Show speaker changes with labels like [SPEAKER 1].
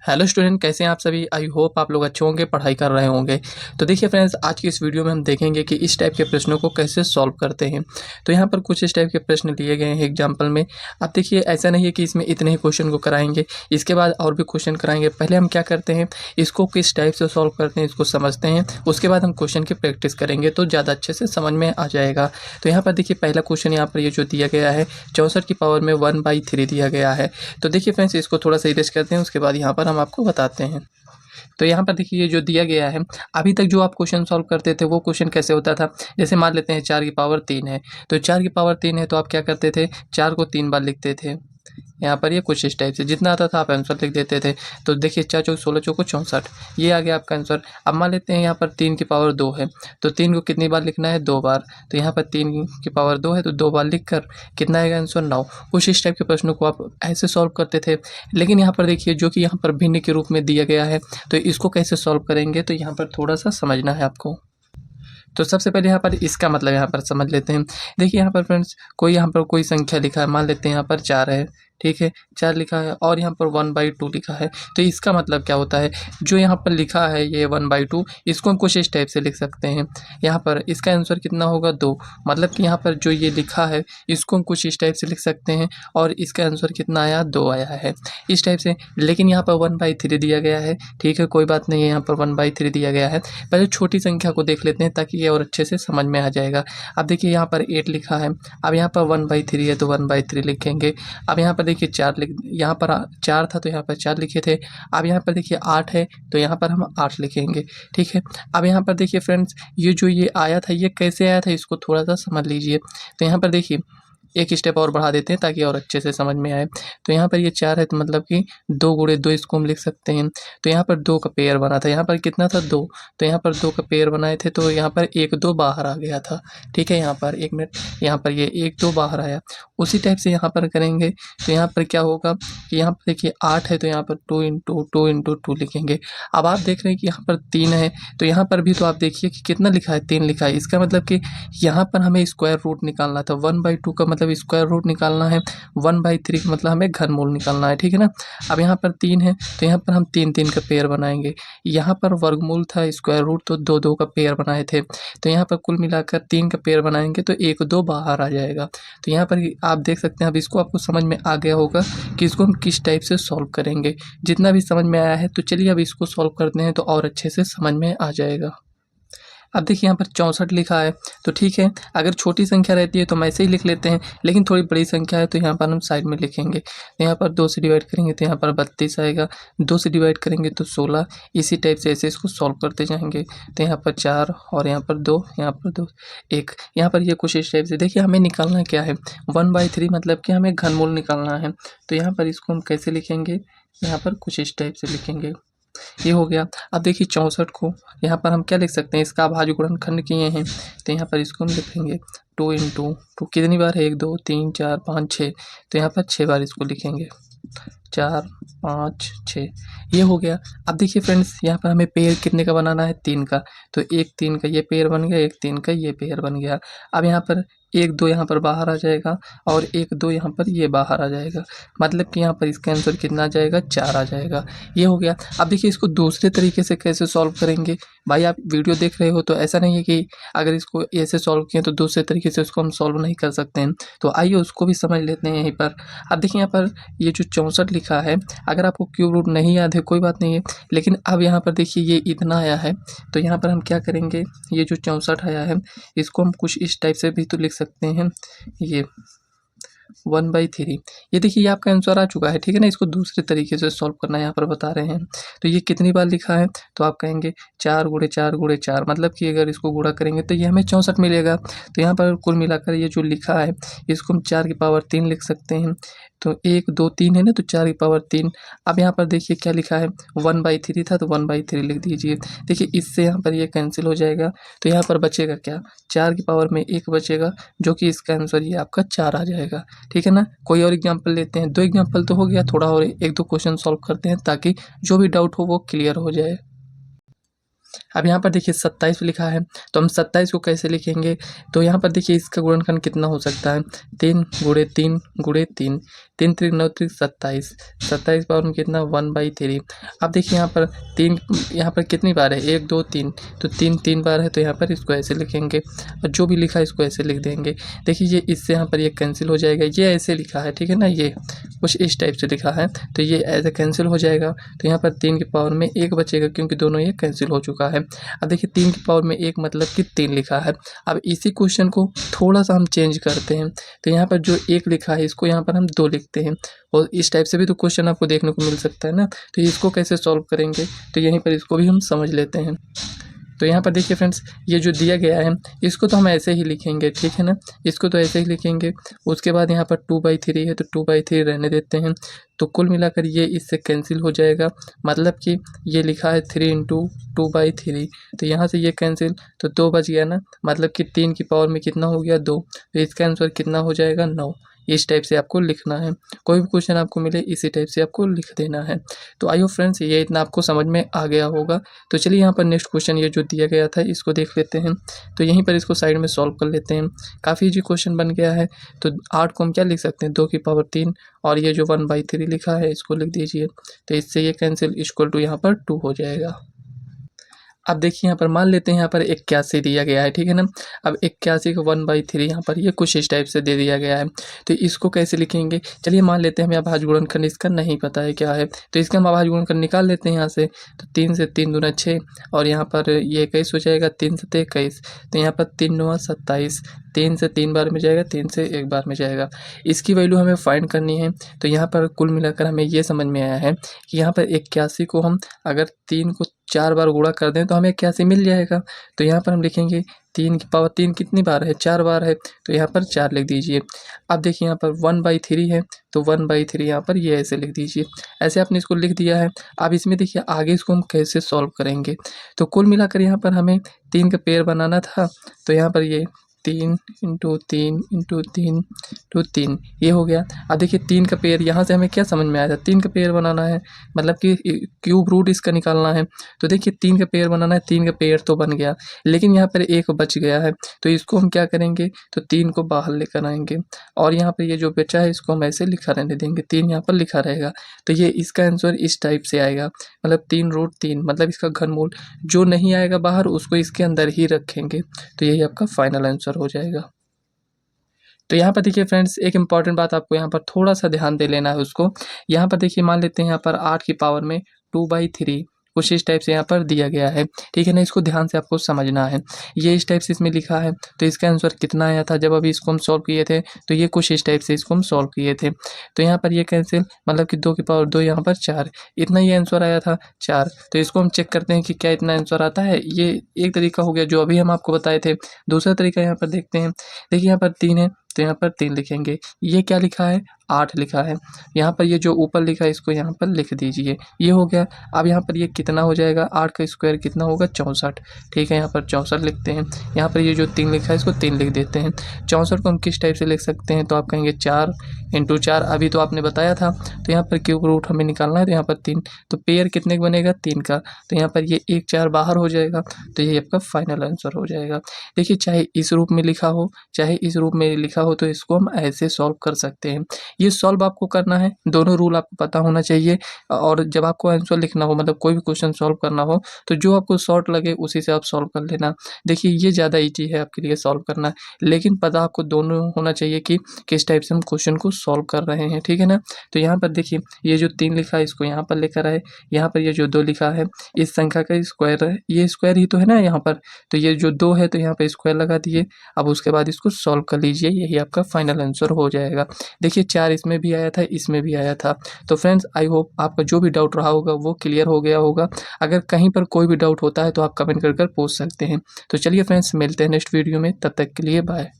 [SPEAKER 1] Hello student, कैसे हैं आप सभी। आई होप आप लोग अच्छे होंगे, पढ़ाई कर रहे होंगे। तो देखिए फ्रेंड्स, आज की इस वीडियो में हम देखेंगे कि इस टाइप के प्रश्नों को कैसे सॉल्व करते हैं। तो यहाँ पर कुछ इस टाइप के प्रश्न दिए गए हैं एग्जाम्पल में। अब देखिए, ऐसा नहीं है कि इसमें इतने ही क्वेश्चन को कराएंगे, इसके बाद और भी क्वेश्चन कराएंगे। पहले हम क्या करते हैं, इसको किस टाइप से सॉल्व करते हैं इसको समझते हैं, उसके बाद हम क्वेश्चन की प्रैक्टिस करेंगे तो ज़्यादा अच्छे से समझ में आ जाएगा। तो यहाँ पर देखिए, पहला क्वेश्चन यहाँ पर ये जो दिया गया है 64 की पावर में 1/3 दिया गया है। तो देखिए फ्रेंड्स, इसको थोड़ा सा इरेज करते हैं, उसके बाद यहाँ पर हम आपको बताते हैं। तो यहाँ पर देखिए, ये जो दिया गया है, अभी तक जो आप क्वेश्चन सॉल्व करते थे वो क्वेश्चन कैसे होता था। जैसे मान लेते हैं 4 की पावर 3 है, तो 4 की पावर 3 है तो आप क्या करते थे, 4 को 3 बार लिखते थे। यहाँ पर ये कुछ इस टाइप से जितना आता था आप आंसर लिख देते थे। तो देखिए 4 चौक 16 चौको 64, ये आ गया आपका आंसर। अब मान लेते हैं यहाँ पर 3 की पावर 2 है, तो 3 को कितनी बार लिखना है, 2 बार। तो यहाँ पर 3 की पावर 2 है तो 2 बार लिख कर कितना आएगा आंसर, 9। कुछ इस टाइप के प्रश्नों को आप ऐसे सॉल्व करते थे। लेकिन यहाँ पर देखिए, जो कि यहाँ पर भिन्न के रूप में दिया गया है, तो इसको कैसे सॉल्व करेंगे, तो यहाँ पर थोड़ा सा समझना है आपको। तो सबसे पहले यहाँ पर इसका मतलब यहाँ पर समझ लेते हैं। देखिए यहाँ पर फ्रेंड्स, कोई यहाँ पर कोई संख्या लिखा है, मान लेते हैं यहाँ पर 4 है, ठीक है, 4 लिखा है और यहाँ पर 1/2 लिखा है। तो इसका मतलब क्या होता है, जो यहाँ पर लिखा है ये 1/2, इसको हम कुछ इस टाइप से लिख सकते हैं। यहाँ पर इसका आंसर कितना होगा, 2। मतलब कि यहाँ पर जो ये लिखा है इसको हम कुछ इस टाइप से लिख सकते हैं और इसका आंसर कितना आया, 2 आया है, इस टाइप से। लेकिन यहाँ पर 1/3 दिया गया है, ठीक है, कोई बात नहीं है, यहाँ पर 1/3 दिया गया है। पहले छोटी संख्या को देख लेते हैं ताकि ये और अच्छे से समझ में आ जाएगा। अब देखिए यहाँ पर 8 लिखा है, अब यहाँ पर 1/3 है तो 1/3 लिखेंगे। अब यहाँ पर देखिए 4 लिख, यहाँ पर 4 था तो यहाँ पर 4 लिखे थे। अब यहाँ पर देखिए 8 है तो यहाँ पर हम 8 लिखेंगे, ठीक है। अब यहाँ पर देखिए फ्रेंड्स, ये जो ये आया था ये कैसे आया था, इसको थोड़ा सा समझ लीजिए। तो यहाँ पर देखिए, एक स्टेप और बढ़ा देते हैं ताकि और अच्छे से समझ में आए। तो यहाँ पर ये 4 है तो मतलब कि 2 गुणे 2 इसको हम लिख सकते हैं। तो यहाँ पर 2 का पेयर बना था, यहाँ पर कितना था, 2। तो यहाँ पर 2 का पेयर बनाए थे तो यहाँ पर 1 2 बाहर आ गया था, ठीक है। यहाँ पर 1 मिनट, यहाँ पर ये 1 2 बाहर आया। उसी टाइप से यहाँ पर करेंगे तो यहाँ पर क्या होगा कि यहाँ पर देखिए 8 है तो यहाँ पर 2 × 2 लिखेंगे। अब आप देख रहे हैं कि यहाँ पर 3 है, तो यहाँ पर भी तो आप देखिए कि कितना लिखा है, 3 लिखा है। इसका मतलब कि यहाँ पर हमें स्क्वायर रूट निकालना था। 1/2 का मतलब स्क्वायर रूट निकालना है, 1/3 का मतलब हमें घनमूल निकालना है, ठीक है ना। अब यहाँ पर 3 है तो यहाँ पर हम 3 का पेयर बनाएंगे। यहाँ पर वर्गमूल था स्क्वायर रूट तो 2 का पेयर बनाए थे। तो यहाँ पर कुल मिलाकर 3 का पेयर बनाएंगे तो 1 2 बाहर आ जाएगा। तो यहाँ पर आप देख सकते हैं, अब इसको आपको समझ में आ गया होगा कि इसको हम किस टाइप से सॉल्व करेंगे। जितना भी समझ में आया है तो चलिए अब इसको सॉल्व करते हैं तो और अच्छे से समझ में आ जाएगा। अब देखिए यहाँ पर 64 लिखा है, तो ठीक है, अगर छोटी संख्या रहती है तो हम ऐसे ही लिख लेते हैं, लेकिन थोड़ी बड़ी संख्या है तो यहाँ पर हम साइड में लिखेंगे। तो यहाँ पर 2 से डिवाइड करेंगे तो यहाँ पर 32 आएगा, 2 से डिवाइड करेंगे तो 16। इसी टाइप से ऐसे इसको सॉल्व करते जाएंगे। तो यहाँ पर 4 और यहाँ पर 2, यहाँ पर 2 1, यहाँ पर ये कुछ इस टाइप से। देखिए हमें निकालना क्या है, 1/3 मतलब कि हमें घनमूल निकालना है। तो यहाँ पर इसको हम कैसे लिखेंगे, यहाँ पर कुछ इस टाइप से लिखेंगे, ये हो गया। अब देखिए 64 को यहाँ पर हम क्या लिख सकते हैं, इसका अभाज्य गुणनखंड किए हैं तो यहाँ पर इसको हम लिखेंगे 2 × 2 कितनी बार है, 1 2 3 4 5 6, तो यहाँ पर 6 बार इसको लिखेंगे, 4 5 6, ये हो गया। अब देखिए फ्रेंड्स, यहाँ पर हमें पेयर कितने का बनाना है, 3 का। तो एक 3 का ये पेयर बन गया, एक 3 का ये पेयर बन गया। अब यहाँ पर 1 2 यहाँ पर बाहर आ जाएगा और 1 2 यहाँ पर ये बाहर आ जाएगा। मतलब कि यहाँ पर इसका आंसर कितना आ जाएगा, 4 आ जाएगा। ये हो गया। अब देखिए इसको दूसरे तरीके से कैसे सॉल्व करेंगे। भाई आप वीडियो देख रहे हो तो ऐसा नहीं है कि अगर इसको ऐसे सॉल्व किए तो दूसरे तरीके से उसको हम सॉल्व नहीं कर सकते हैं। तो आइए उसको भी समझ लेते हैं यहीं पर। अब देखिए यहाँ पर ये जो 64 लिखा है, अगर आपको क्यूब रूट नहीं याद है कोई बात नहीं है, लेकिन अब यहाँ पर देखिए ये इतना आया है तो यहाँ पर हम क्या करेंगे, ये जो 64 आया है इसको हम कुछ इस टाइप से भी तो लिख सकते हैं, ये 1/3। ये देखिए ये आपका आंसर आ चुका है, ठीक है ना। इसको दूसरे तरीके से सॉल्व करना यहाँ पर बता रहे हैं। तो ये कितनी बार लिखा है, तो आप कहेंगे 4 × 4 × 4, मतलब कि अगर इसको गुणा करेंगे तो ये हमें 64 मिलेगा। तो यहाँ पर कुल मिलाकर ये जो लिखा है इसको हम 4 की पावर 3 लिख सकते हैं। तो 1 2 3 है ना, तो 4 की पावर 3। अब यहाँ पर देखिए क्या लिखा है, 1/3 था तो 1/3 लिख दीजिए। देखिए इससे यहाँ पर ये कैंसिल हो जाएगा तो यहाँ पर बचेगा क्या, 4 की पावर में 1 बचेगा, जो कि इसका आंसर ये आपका 4 आ जाएगा, ठीक है ना। कोई और एग्जांपल लेते हैं, 2 एग्जांपल तो हो गया, थोड़ा और 1 2 क्वेश्चन सॉल्व करते हैं ताकि जो भी डाउट हो वो क्लियर हो जाए। अब यहाँ पर देखिए 27 लिखा है, तो हम 27 को कैसे लिखेंगे? तो यहाँ पर देखिए इसका गुणनखंड कितना हो सकता है? 3 गुणे 3 गुणे 3, 3 3 9 3 27, 27 पावर में कितना? 1/3। अब देखिए यहाँ पर 3 यहाँ पर कितनी बार है? 1 2 3, तो 3 3 बार है, तो यहाँ पर इसको ऐसे लिखेंगे और जो भी लिखा है इसको ऐसे लिख देंगे। देखिए ये इससे यहाँ पर ये कैंसिल हो जाएगा, ये ऐसे लिखा है, ठीक है ना, ये कुछ इस टाइप से लिखा है, तो ये ऐसे कैंसिल हो जाएगा। तो यहाँ पर 3 की पावर में 1 बचेगा क्योंकि दोनों ये कैंसिल हो चुका है। अब देखिए 3 की पावर में 1 मतलब कि 3 लिखा है। अब इसी क्वेश्चन को थोड़ा सा हम चेंज करते हैं, तो यहाँ पर जो 1 लिखा है इसको यहाँ पर हम 2 लिखते हैं, और इस टाइप से भी तो क्वेश्चन आपको देखने को मिल सकता है ना। तो इसको कैसे सॉल्व करेंगे, तो यहीं पर इसको भी हम समझ लेते हैं। तो यहाँ पर देखिए फ्रेंड्स, ये जो दिया गया है इसको तो हम ऐसे ही लिखेंगे, ठीक है ना, इसको तो ऐसे ही लिखेंगे। उसके बाद यहाँ पर 2/3 है, तो 2/3 रहने देते हैं। तो कुल मिलाकर ये इससे कैंसिल हो जाएगा, मतलब कि ये लिखा है 3 × 2/3, तो यहाँ से ये कैंसिल, तो 2 बच गया ना, मतलब कि 3 की पावर में कितना हो गया? 2, तो इसका आंसर कितना हो जाएगा? 9। इस टाइप से आपको लिखना है, कोई भी क्वेश्चन आपको मिले इसी टाइप से आपको लिख देना है। तो आई होप फ्रेंड्स ये इतना आपको समझ में आ गया होगा। तो चलिए यहाँ पर नेक्स्ट क्वेश्चन ये जो दिया गया था इसको देख लेते हैं। तो यहीं पर इसको साइड में सॉल्व कर लेते हैं, काफ़ी इजी क्वेश्चन बन गया है। तो 8 को हम क्या लिख सकते हैं? 2 की पावर 3, और ये जो 1/3 लिखा है इसको लिख दीजिए, तो इससे ये कैंसिल, इक्वल टू यहाँ पर 2 हो जाएगा। अब देखिए यहाँ पर मान लेते हैं यहाँ पर 81 दिया गया है, ठीक है ना। अब 81 को 1/3 यहाँ पर ये कुछ इस टाइप से दे दिया गया है, तो इसको कैसे लिखेंगे? चलिए मान लेते हैं हमें अभाज्य गुणनखंड इसका नहीं पता है क्या है, तो इसका हम अभाज्य गुणनखंड निकाल लेते हैं यहाँ से। तो 3 से 3 दूना 6, और यहाँ पर ये 21 हो जाएगा, 3 से 21, तो यहाँ पर 3 9 27, 3 से 3 बार में जाएगा, 3 से 1 बार में जाएगा। इसकी वैल्यू हमें फाइंड करनी है। तो यहाँ पर कुल मिलाकर हमें ये समझ में आया है कि यहाँ पर 81 को हम अगर 3 को 4 बार गुणा कर दें तो हमें 81 मिल जाएगा। तो यहाँ पर हम लिखेंगे 3 की पावर 3 कितनी बार है? 4 बार है, तो यहाँ पर 4 लिख दीजिए। अब देखिए यहाँ पर 1/3 है, तो 1/3 यहाँ पर ये ऐसे लिख दीजिए। ऐसे आपने इसको लिख दिया है। अब इसमें देखिए आगे इसको हम कैसे सॉल्व करेंगे। तो कुल मिलाकर यहाँ पर हमें 3 का पेयर बनाना था, तो यहाँ पर ये 3 × 3 × 3 × 3 ये हो गया। अब देखिए 3 का पेयर, यहाँ से हमें क्या समझ में आया था? 3 का पेयर बनाना है, मतलब कि क्यूब रूट इसका निकालना है। तो देखिए 3 का पेयर बनाना है, 3 का पेयर तो बन गया, लेकिन यहाँ पर 1 बच गया है, तो इसको हम क्या करेंगे? तो 3 को बाहर लेकर आएंगे, और यहाँ पर ये जो बचा है इसको हम ऐसे लिखा रहने देंगे, 3 यहाँ पर लिखा रहेगा। तो ये इसका आंसर इस टाइप से आएगा, मतलब 3√3, मतलब इसका घनमूल जो नहीं आएगा बाहर उसको इसके अंदर ही रखेंगे, तो यही आपका फाइनल आंसर हो जाएगा। तो यहाँ पर देखिए फ्रेंड्स, एक इंपॉर्टेंट बात आपको यहाँ पर थोड़ा सा ध्यान दे लेना है उसको। यहाँ पर देखिए मान लेते हैं यहाँ पर 8 की पावर में 2/3 कुछ इस टाइप से यहाँ पर दिया गया है, ठीक है ना। इसको ध्यान से आपको समझना है, ये इस टाइप से इसमें लिखा है। तो इसका आंसर कितना आया था जब अभी इसको हम सॉल्व किए थे? तो ये कुछ इस टाइप से इसको हम सॉल्व किए थे। तो यहाँ पर ये कैंसिल, मतलब कि 2 की पावर 2 यहाँ पर 4, इतना ये आंसर आया था 4। तो इसको हम चेक करते हैं कि क्या इतना आंसर आता है। ये एक तरीका हो गया जो अभी हम आपको बताए थे। दूसरा तरीका यहाँ पर देखते हैं। देखिए यहाँ पर 3 है, तो यहाँ पर 3 लिखेंगे। ये क्या लिखा है? 8 लिखा है। यहाँ पर ये जो ऊपर लिखा है इसको यहाँ पर लिख दीजिए, ये हो गया। अब यहाँ पर ये कितना हो जाएगा? 8 का स्क्वायर कितना होगा? 64, ठीक है। यहाँ पर 64 लिखते हैं। यहाँ पर ये जो 3 लिखा है इसको 3 लिख देते हैं। 64 को हम किस टाइप से लिख सकते हैं? तो आप कहेंगे 4 × 4, अभी तो आपने बताया था। तो यहाँ पर क्यूब रूट हमें निकालना है, तो यहाँ पर 3, तो पेयर कितने का बनेगा? 3 का। तो यहाँ पर ये 1 4 बाहर हो जाएगा, तो ये आपका फाइनल आंसर हो जाएगा। देखिए चाहे इस रूप में लिखा हो चाहे इस रूप में लिखा हो, तो इसको हम ऐसे सॉल्व कर सकते हैं। ये सॉल्व आपको करना है, दोनों रूल आपको पता होना चाहिए। और जब आपको आंसर लिखना हो, मतलब कोई भी क्वेश्चन सॉल्व करना हो, तो जो आपको शॉर्ट लगे उसी से आप सॉल्व कर लेना। देखिए ये ज़्यादा ईजी है आपके लिए सॉल्व करना, लेकिन पता आपको दोनों होना चाहिए कि किस टाइप से हम क्वेश्चन को सॉल्व कर रहे हैं, ठीक है ना। तो यहाँ पर देखिए ये जो 3 लिखा है इसको यहाँ पर लेकर आए, यहाँ पर ये जो 2 लिखा है इस संख्या का स्क्वायर है, ये स्क्वायर ही तो है ना यहाँ पर। तो ये जो 2 है तो यहाँ पर स्क्वायर लगा दिए। अब उसके बाद इसको सॉल्व कर लीजिए, यही आपका फाइनल आंसर हो जाएगा। देखिए 4 इसमें भी आया था, इसमें भी आया था। तो फ्रेंड्स आई होप आपका जो भी डाउट रहा होगा वो क्लियर हो गया होगा। अगर कहीं पर कोई भी डाउट होता है तो आप कमेंट कर पूछ सकते हैं। तो चलिए फ्रेंड्स मिलते हैं नेक्स्ट वीडियो में, तब तक के लिए बाय।